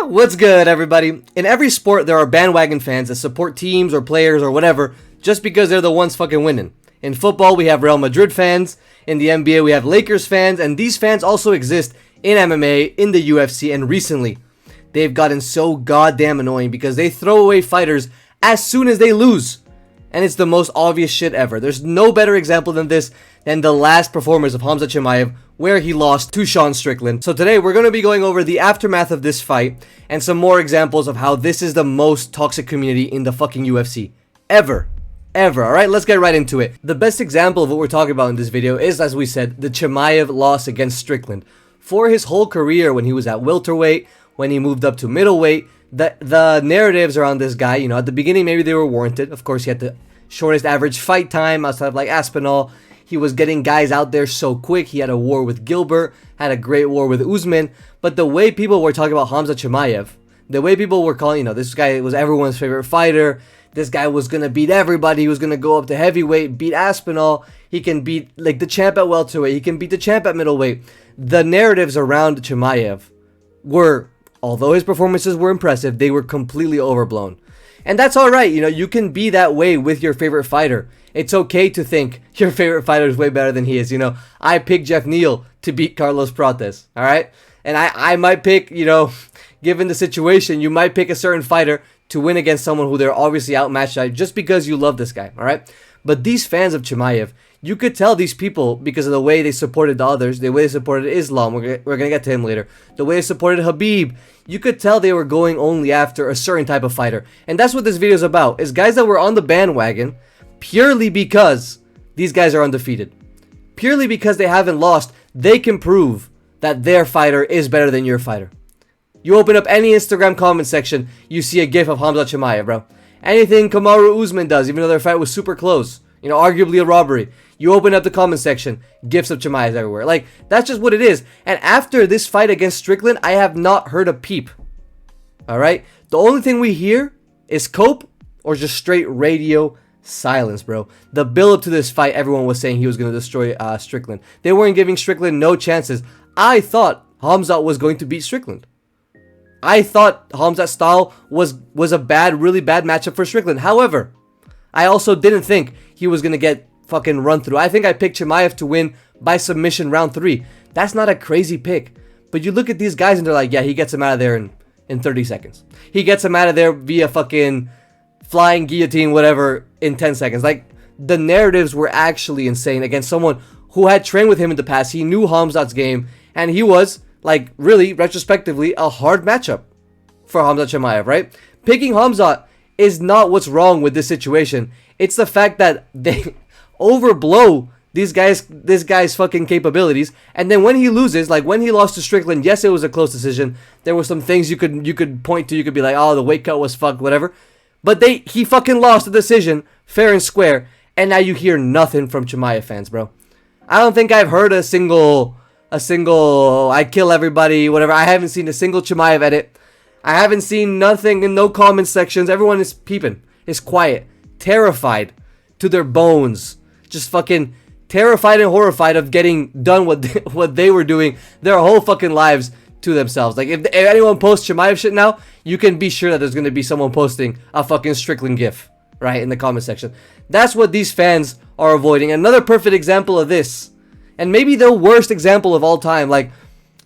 What's good, everybody? In every sport, there are bandwagon fans that support teams or players or whatever just because they're the ones fucking winning. In football, we have Real Madrid fans. In the NBA, we have Lakers fans. And these fans also exist in MMA, in the UFC, and recently. They've gotten so goddamn annoying because they throw away fighters as soon as they lose. And it's the most obvious shit ever. There's no better example than this than the last performance of Khamzat Chimaev, where he lost to Strickland. So today we're going to be going over the aftermath of this fight and some more examples of how this is the most toxic community in the fucking UFC ever. Alright, let's get right into it. The best example of what we're talking about in this video is, as we said, the Chimaev loss against Strickland. For his whole career, when he was at welterweight, when he moved up to middleweight, the narratives around this guy, you know, at the beginning maybe they were warranted. Of course, he had the shortest average fight time outside of like Aspinall. He was getting guys out there so quick. He had a war with Gilbert, had a great war with Usman. But the way people were talking about Khamzat Chimaev, the way people were calling, you know, this guy was everyone's favorite fighter. This guy was going to beat everybody. He was going to go up to heavyweight, beat Aspinall. He can beat like the champ at welterweight. He can beat the champ at middleweight. The narratives around Chimaev were, although his performances were impressive, they were completely overblown. And that's alright, you know, you can be that way with your favorite fighter. It's okay to think your favorite fighter is way better than he is, you know. I picked Jeff Neal to beat Carlos Prates, alright? And I might pick, you know, given the situation, you might pick a certain fighter to win against someone who they're obviously outmatched at just because you love this guy, alright? But these fans of Chimaev, you could tell these people, because of the way they supported the others, the way they supported Islam, we're going to get to him later, the way they supported Khabib, you could tell they were going only after a certain type of fighter. And that's what this video is about, is guys that were on the bandwagon purely because these guys are undefeated. Purely because they haven't lost, they can prove that their fighter is better than your fighter. You open up any Instagram comment section, you see a gif of Khamzat Chimaev, bro. Anything Kamaru Usman does, even though their fight was super close, you know, arguably a robbery, you open up the comment section, gifs of Chimaev everywhere. Like, that's just what it is. And after this fight against Strickland, I have not heard a peep. Alright? The only thing we hear is cope or just straight radio silence, bro. The build-up to this fight, everyone was saying he was going to destroy Strickland. They weren't giving Strickland no chances. I thought Khamzat was going to beat Strickland. I thought Khamzat's style was a really bad matchup for Strickland. However, I also didn't think he was going to get fucking run through. I think I picked Chimaev to win by submission round 3. That's not a crazy pick. But you look at these guys and they're like, yeah, he gets him out of there in 30 seconds. He gets him out of there via fucking flying guillotine, whatever, in 10 seconds. Like, the narratives were actually insane against someone who had trained with him in the past. He knew Khamzat's game, and he was, like, really, retrospectively, a hard matchup for Khamzat Chimaev, right? Picking Khamzat is not what's wrong with this situation. It's the fact that they overblow this guy's fucking capabilities, and then when he loses, like when he lost to Strickland, yes, it was a close decision. There were some things you could point to. You could be like, oh, the weight cut was fucked, whatever. But he fucking lost the decision, fair and square, and now you hear nothing from Chimaev fans, bro. I don't think I've heard a single I kill everybody, whatever. I haven't seen a single Chimaev edit. I haven't seen nothing in no comment sections. Everyone is peeping, is quiet, terrified to their bones, just fucking terrified and horrified of getting done what they were doing their whole fucking lives to themselves. Like, if anyone posts Chimaev shit now, you can be sure that there's gonna be someone posting a fucking Strickland gif, right, in the comment section. That's what these fans are avoiding. Another perfect example of this, and maybe the worst example of all time, like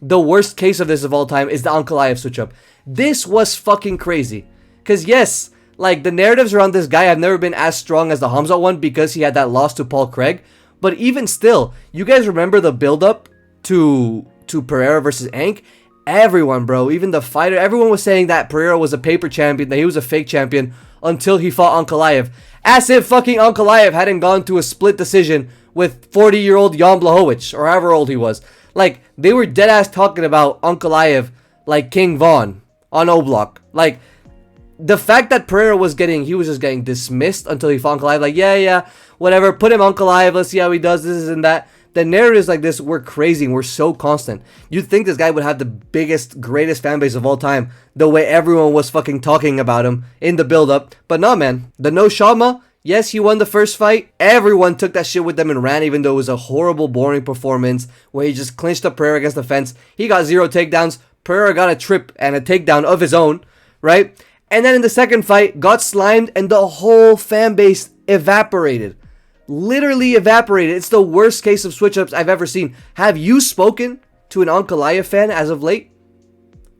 the worst case of this of all time, is the Ankalaev Switchup. This was fucking crazy. Because yes, like, the narratives around this guy have never been as strong as the Khamzat one because he had that loss to Paul Craig. But even still, you guys remember the build-up to Pereira versus Ank? Everyone, bro, even the fighter, everyone was saying that Pereira was a paper champion, that he was a fake champion until he fought Ankalaev. As if fucking Ankalaev hadn't gone to a split decision with 40-year-old Jan Blachowicz, or however old he was. Like, they were dead-ass talking about Ankalaev like King Von on O-Block. Like, the fact that Pereira was just getting dismissed until he fought Ankalaev, like, yeah, whatever, put him Ankalaev, let's see how he does, this and that. The narratives like this were crazy and were so constant. You'd think this guy would have the biggest, greatest fan base of all time, the way everyone was fucking talking about him in the build-up. But no, man. The no Shama, yes, he won the first fight. Everyone took that shit with them and ran, even though it was a horrible, boring performance where he just clinched up Pereira against the fence. He got 0 takedowns. Pereira got a trip and a takedown of his own, right? And then in the second fight, got slimed and the whole fan base evaporated. Literally evaporated. It's the worst case of switch-ups I've ever seen. Have you spoken to an Ankalaev fan as of late?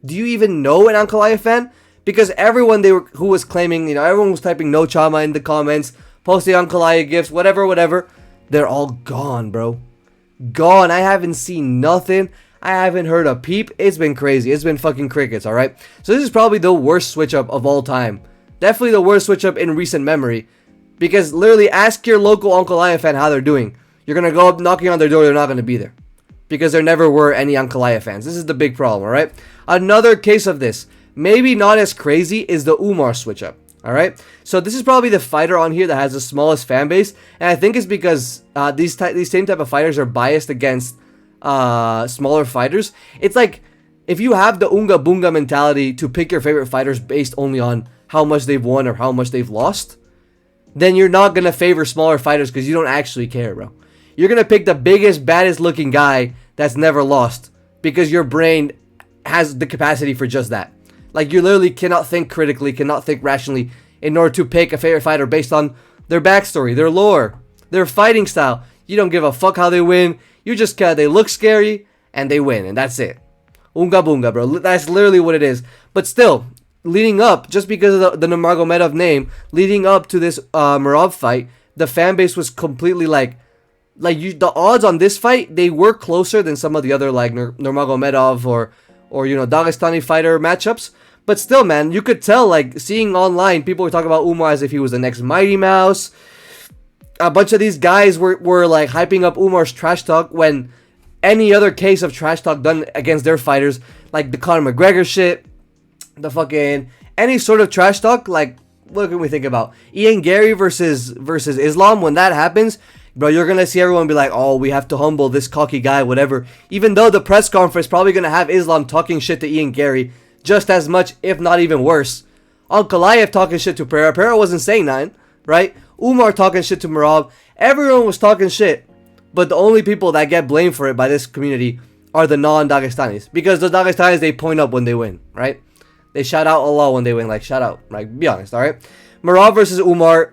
Do you even know an Ankalaev fan? Because everyone who was claiming, everyone was typing no trauma in the comments, posting Ankalaev gifts, whatever. They're all gone, bro. Gone. I haven't seen nothing. I haven't heard a peep. It's been crazy. It's been fucking crickets, alright? So this is probably the worst switch-up of all time. Definitely the worst switch-up in recent memory. Because literally, ask your local Ankalaev fan how they're doing. You're going to go up knocking on their door, they're not going to be there. Because there never were any Ankalaev fans. This is the big problem, alright? Another case of this, maybe not as crazy, is the Umar Switchup. Alright, so this is probably the fighter on here that has the smallest fan base, and I think it's because these same type of fighters are biased against smaller fighters. It's like if you have the Unga Bunga mentality to pick your favorite fighters based only on how much they've won or how much they've lost, then you're not gonna favor smaller fighters because you don't actually care, bro. You're gonna pick the biggest, baddest looking guy that's never lost because your brain has the capacity for just that. Like, you literally cannot think critically, cannot think rationally in order to pick a favorite fighter based on their backstory, their lore, their fighting style. You don't give a fuck how they win. You just care. They look scary and they win, and that's it. Unga bunga, bro. That's literally what it is. But still, leading up, just because of the Nurmagomedov name, leading up to this Merab fight, the fan base was completely the odds on this fight, they were closer than some of the other Nurmagomedov or Dagestani fighter matchups. But still, man, you could tell, seeing online, people were talking about Umar as if he was the next Mighty Mouse. A bunch of these guys were hyping up Umar's trash talk when any other case of trash talk done against their fighters, like the Conor McGregor shit, the fucking, any sort of trash talk, what can we think about? Ian Gary versus Islam, when that happens, bro, you're gonna see everyone be like, oh, we have to humble this cocky guy, whatever. Even though the press conference probably gonna have Islam talking shit to Ian Gary just as much, if not even worse. Ankalaev talking shit to Pereira. Pereira wasn't saying nothing, right? Umar talking shit to Merab. Everyone was talking shit. But the only people that get blamed for it by this community are the non-Dagestanis. Because the Dagestanis, they point up when they win, right? They shout out Allah when they win. Shout out. Be honest, alright? Merab versus Umar,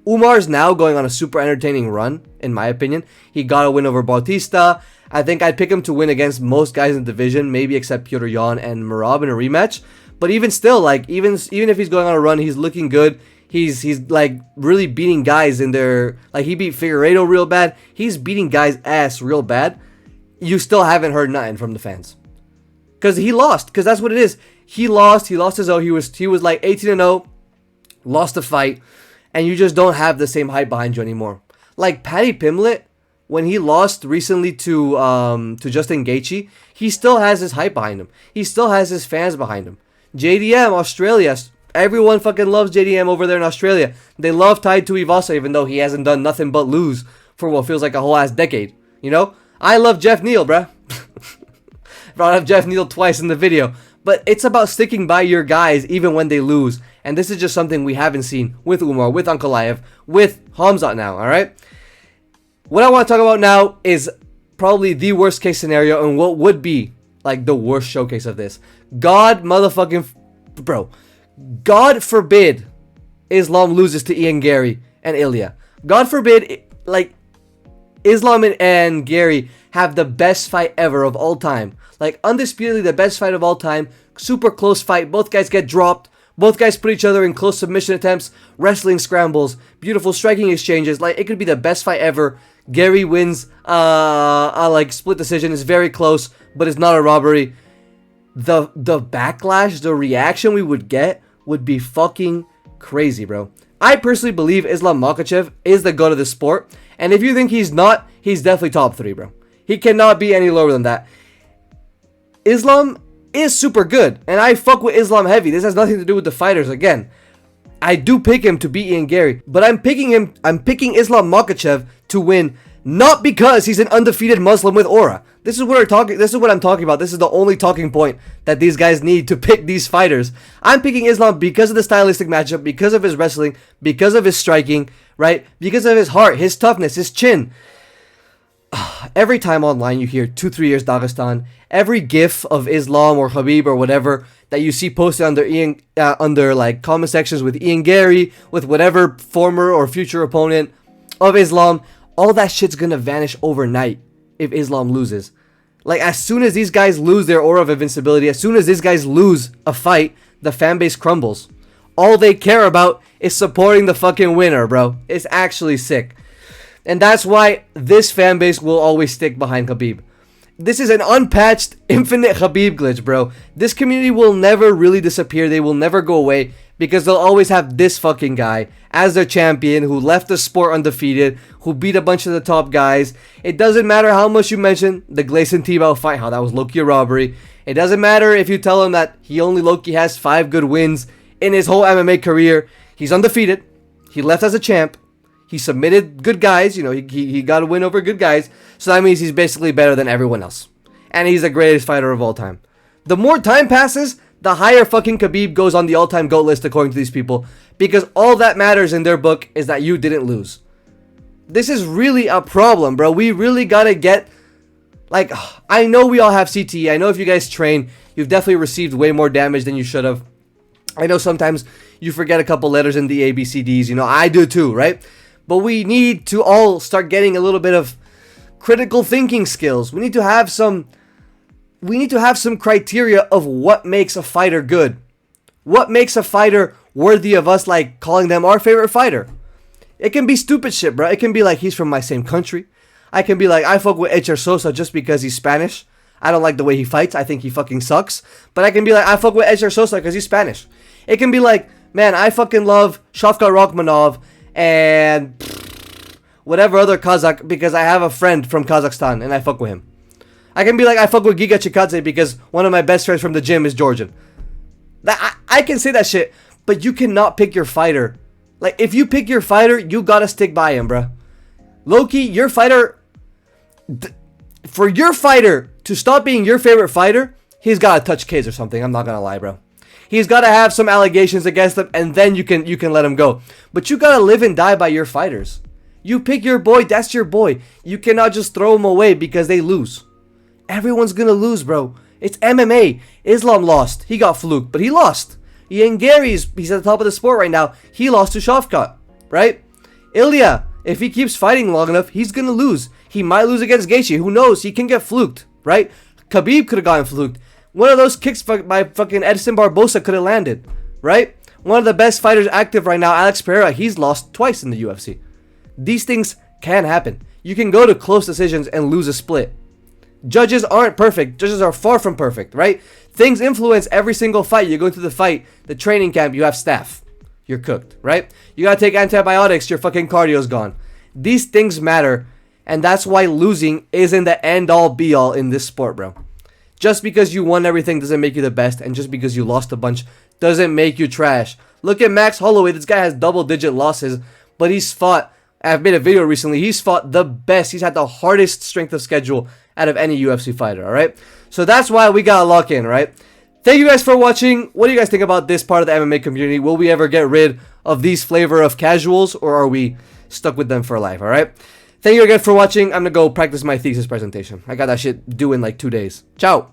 Umar's now going on a super entertaining run, in my opinion. He got a win over Bautista. I think I'd pick him to win against most guys in the division, maybe except Petr Yan and Merab in a rematch. But even still, even if he's going on a run, he's looking good. He's really beating guys in their, he beat Figueiredo real bad. He's beating guys' ass real bad. You still haven't heard nothing from the fans. Because he lost, because that's what it is. He lost his own. He was 18-0, lost the fight. And you just don't have the same hype behind you anymore. Like Paddy Pimblett, when he lost recently to Justin Gaethje, he still has his hype behind him. He still has his fans behind him. JDM, Australia, everyone fucking loves JDM over there in Australia. They love Tai Tuivasa, even though he hasn't done nothing but lose for what feels like a whole ass decade. I love Jeff Neal, bruh. Brought up Jeff Neal twice in the video. But it's about sticking by your guys even when they lose. And this is just something we haven't seen with Umar, with Ankalaev, with Khamzat now, alright? What I want to talk about now is probably the worst case scenario and what would be the worst showcase of this. God forbid Islam loses to Ian Gary and Ilya. God forbid, Islam and Gary have the best fight ever of all time. Undisputedly the best fight of all time. Super close fight. Both guys get dropped. Both guys put each other in close submission attempts, wrestling scrambles, beautiful striking exchanges. It could be the best fight ever. Gary wins a split decision. It's very close, but it's not a robbery. The backlash, the reaction we would get would be fucking crazy, bro. I personally believe Islam Makhachev is the god of the sport. And if you think he's not, he's definitely top 3, bro. He cannot be any lower than that. Islam is super good, and I fuck with Islam heavy. This has nothing to do with the fighters. Again, I do pick him to beat Ian Gary, but I'm picking Islam Makhachev to win, not because he's an undefeated Muslim with aura. This is what I'm talking about. This is the only talking point that these guys need to pick these fighters. I'm picking Islam because of the stylistic matchup, because of his wrestling, because of his striking, right? Because of his heart, his toughness, his chin. every time online you hear 2-3 years Dagestan, every gif of Islam or Khabib or whatever that you see posted under like comment sections with Ian Gary, with whatever former or future opponent of Islam, all that shit's gonna vanish overnight if Islam loses. Like, as soon as these guys lose their aura of invincibility, as soon as these guys lose a fight, the fan base crumbles. All they care about is supporting the fucking winner, bro. It's actually sick. And that's why this fan base will always stick behind Khabib. This is an unpatched, infinite Khabib glitch, bro. This community will never really disappear. They will never go away because they'll always have this fucking guy as their champion who left the sport undefeated, who beat a bunch of the top guys. It doesn't matter how much you mention the Gleison Tebow fight, how that was low-key a robbery. It doesn't matter if you tell him that he only low-key has 5 good wins in his whole MMA career. He's undefeated. He left as a champ. He submitted good guys. You know, he got a win over good guys. So that means he's basically better than everyone else. And he's the greatest fighter of all time. The more time passes, the higher fucking Khabib goes on the all-time GOAT list according to these people. Because all that matters in their book is that you didn't lose. This is really a problem, bro. We really gotta get... Like, I know we all have CTE. I know if you guys train, you've definitely received way more damage than you should have. I know sometimes you forget a couple letters in the ABCDs. You know, I do too, right? But we need to all start getting a little bit of critical thinking skills. We need to have some criteria of what makes a fighter good. What makes a fighter worthy of us, like, calling them our favorite fighter. It can be stupid shit, bro. It can be like, he's from my same country. I can be like, I fuck with Echer Sosa just because he's Spanish. I don't like the way he fights. I think he fucking sucks. But I can be like, I fuck with Echer Sosa because he's Spanish. It can be like, man, I fucking love Shavkat Rakhmonov and whatever other Kazakh because I have a friend from Kazakhstan and I fuck with him. I can be like, I fuck with Giga Chikadze because one of my best friends from the gym is Georgian. I can say that shit, but you cannot pick your fighter. Like, if you pick your fighter, you gotta stick by him, bro. Low-key, your fighter... For your fighter to stop being your favorite fighter, he's gotta touch kids or something. I'm not gonna lie, bro. He's gotta have some allegations against him, and then you can let him go. But you gotta live and die by your fighters. You pick your boy, that's your boy. You cannot just throw him away because they lose. Everyone's gonna lose, bro. It's MMA. Islam lost. He got fluked, but he lost. Ian Gary's, he's at the top of the sport right now. He lost to Shavkat, right? Ilya, if he keeps fighting long enough, he's gonna lose. He might lose against Gaethje. Who knows? He can get fluked, right? Khabib could have gotten fluked. One of those kicks by fucking Edson Barbosa could have landed, right? One of the best fighters active right now, Alex Pereira, he's lost twice in the UFC. These things can happen. You can go to close decisions and lose a split. Judges aren't perfect. Judges are far from perfect, right? Things influence every single fight. You go into the fight, the training camp, you have staph. You're cooked, right? You gotta take antibiotics, your fucking cardio's gone. These things matter, and that's why losing isn't the end-all be-all in this sport, bro. Just because you won everything doesn't make you the best, and just because you lost a bunch doesn't make you trash. Look at Max Holloway. This guy has double-digit losses, but he's fought, I've made a video recently, he's fought the best. He's had the hardest strength of schedule out of any UFC fighter, alright? So that's why we gotta lock in, right? Thank you guys for watching. What do you guys think about this part of the MMA community? Will we ever get rid of these flavor of casuals, or are we stuck with them for life, alright? Thank you again for watching. I'm gonna go practice my thesis presentation. I got that shit due in like 2 days. Ciao!